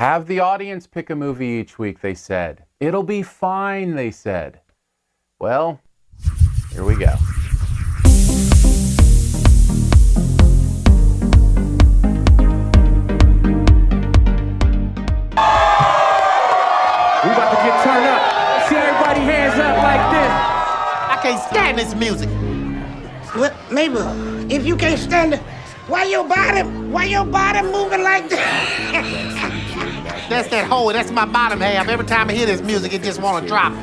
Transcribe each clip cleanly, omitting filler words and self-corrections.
Have the audience pick a movie each week, they said. It'll be fine, they said. Well, here we go. We about to get turned up. See everybody hands up like this. I can't stand this music. What, Mabel, if you can't stand it, why your body moving like that? That's that hole. That's my bottom half. Every time I hear this music, it just want to drop.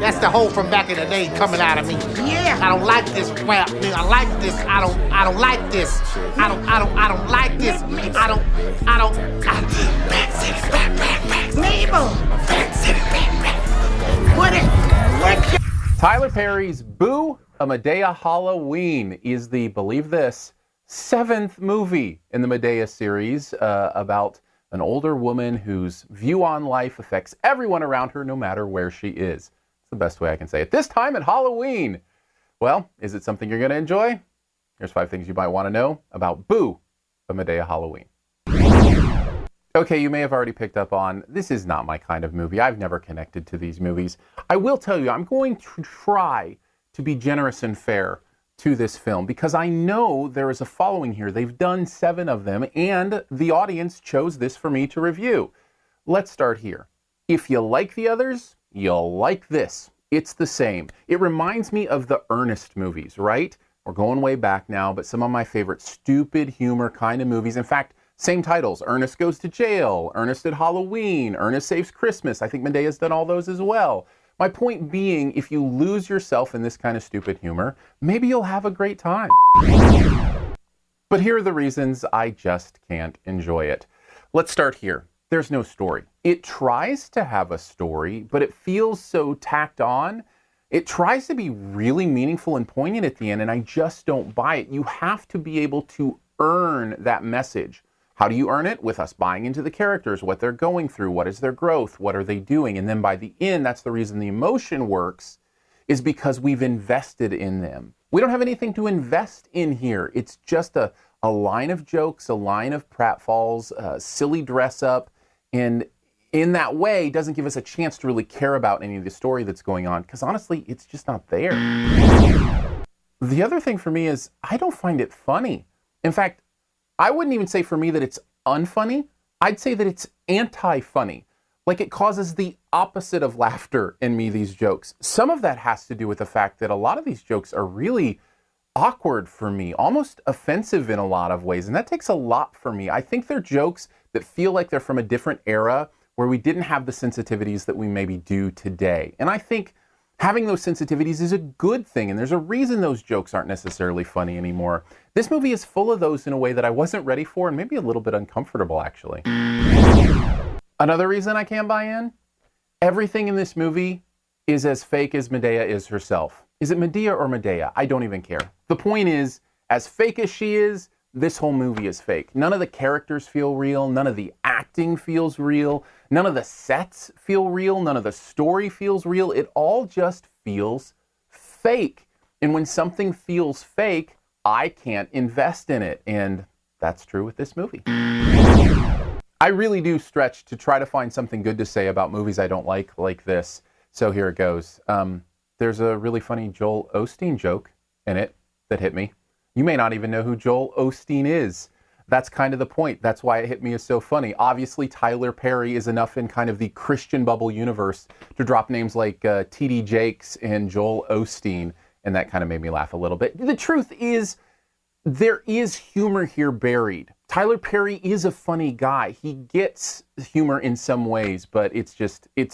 That's the hole from back in the day coming out of me. Yeah. I don't like this rap. I like this. I don't like this. I don't like this. Mabel. What? Tyler Perry's Boo! A Madea Halloween is the, believe this, 7th movie in the Medea series about an older woman whose view on life affects everyone around her no matter where she is. It's the best way I can say it. This time at Halloween. Well, is it something you're going to enjoy? Here's 5 things you might want to know about Boo! A Madea Halloween. Okay, you may have already picked up on, this is not my kind of movie. I've never connected to these movies. I will tell you, I'm going to try to be generous and fair to this film because I know there is a following here. They've done 7 of them, and the audience chose this for me to review. Let's start here. If you like the others, you'll like this. It's the same. It reminds me of the Ernest movies, right? We're going way back now, but some of my favorite stupid humor kind of movies. In fact, same titles. Ernest Goes to Jail, Ernest at Halloween, Ernest Saves Christmas. I think Medea's done all those as well. My point being, if you lose yourself in this kind of stupid humor, maybe you'll have a great time. But here are the reasons I just can't enjoy it. Let's start here. There's no story. It tries to have a story, but it feels so tacked on. It tries to be really meaningful and poignant at the end, and I just don't buy it. You have to be able to earn that message. How do you earn it? With us buying into the characters, what they're going through, what is their growth, what are they doing? And then by the end, that's the reason the emotion works, is because we've invested in them. We don't have anything to invest in here. It's just a line of jokes, a line of pratfalls, silly dress up, and in that way, doesn't give us a chance to really care about any of the story that's going on, because honestly, it's just not there. The other thing for me is, I don't find it funny. In fact, I wouldn't even say for me that it's unfunny. I'd say that it's anti-funny. Like it causes the opposite of laughter in me, these jokes. Some of that has to do with the fact that a lot of these jokes are really awkward for me, almost offensive in a lot of ways. And that takes a lot for me. I think they're jokes that feel like they're from a different era where we didn't have the sensitivities that we maybe do today. And I think having those sensitivities is a good thing, and there's a reason those jokes aren't necessarily funny anymore. This movie is full of those in a way that I wasn't ready for, and maybe a little bit uncomfortable, actually. Another reason I can't buy in? Everything in this movie is as fake as Medea is herself. Is it Medea or Medea? I don't even care. The point is, as fake as she is, this whole movie is fake. None of the characters feel real. None of the acting feels real. None of the sets feel real. None of the story feels real. It all just feels fake. And when something feels fake, I can't invest in it. And that's true with this movie. I really do stretch to try to find something good to say about movies I don't like this. So here it goes. There's a really funny Joel Osteen joke in it that hit me. You may not even know who Joel Osteen is. That's kind of the point. That's why it hit me as so funny. Obviously, Tyler Perry is enough in kind of the Christian bubble universe to drop names like T.D. Jakes and Joel Osteen, and that kind of made me laugh a little bit. The truth is, there is humor here buried. Tyler Perry is a funny guy. He gets humor in some ways, but it's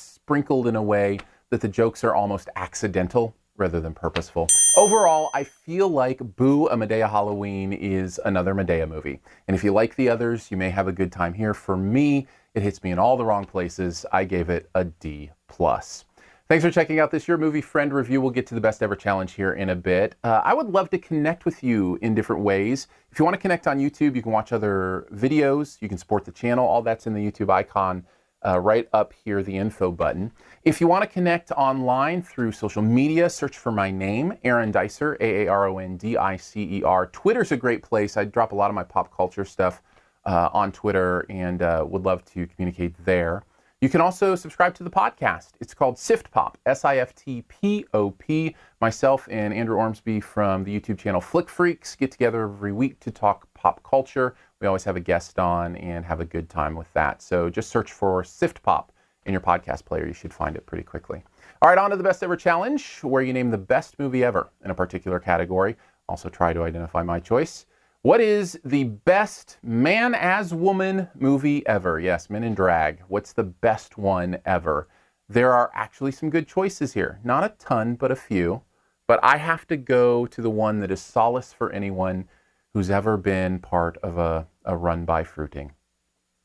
sprinkled in a way that the jokes are almost accidental rather than purposeful. Overall, I feel like Boo! A Madea Halloween is another Medea movie. And if you like the others, you may have a good time here. For me, it hits me in all the wrong places. I gave it a D+. Thanks for checking out this Your Movie Friend review. We'll get to the Best Ever Challenge here in a bit. I would love to connect with you in different ways. If you want to connect on YouTube, you can watch other videos. You can support the channel. All that's in the YouTube icon right up here, the info button. If you want to connect online through social media, search for my name, Aaron Dicer, Aarondicer. Twitter's a great place. I drop a lot of my pop culture stuff on Twitter, and would love to communicate there. You can also subscribe to the podcast. It's called SiftPop, SiftPop. Myself and Andrew Ormsby from the YouTube channel Flick Freaks get together every week to talk pop culture. We always have a guest on and have a good time with that. So just search for SiftPop in your podcast player. You should find it pretty quickly. All right, on to the Best Ever Challenge, where you name the best movie ever in a particular category. Also try to identify my choice. What is the best man as woman movie ever? Yes, Men in Drag. What's the best one ever? There are actually some good choices here. Not a ton, but a few. But I have to go to the one that is solace for anyone who's ever been part of a run by fruiting.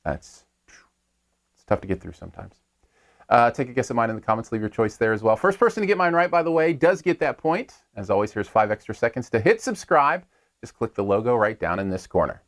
It's tough to get through sometimes. Take a guess at mine in the comments. Leave your choice there as well. First person to get mine right, by the way, does get that point. As always, here's 5 extra seconds to hit subscribe. Just click the logo right down in this corner.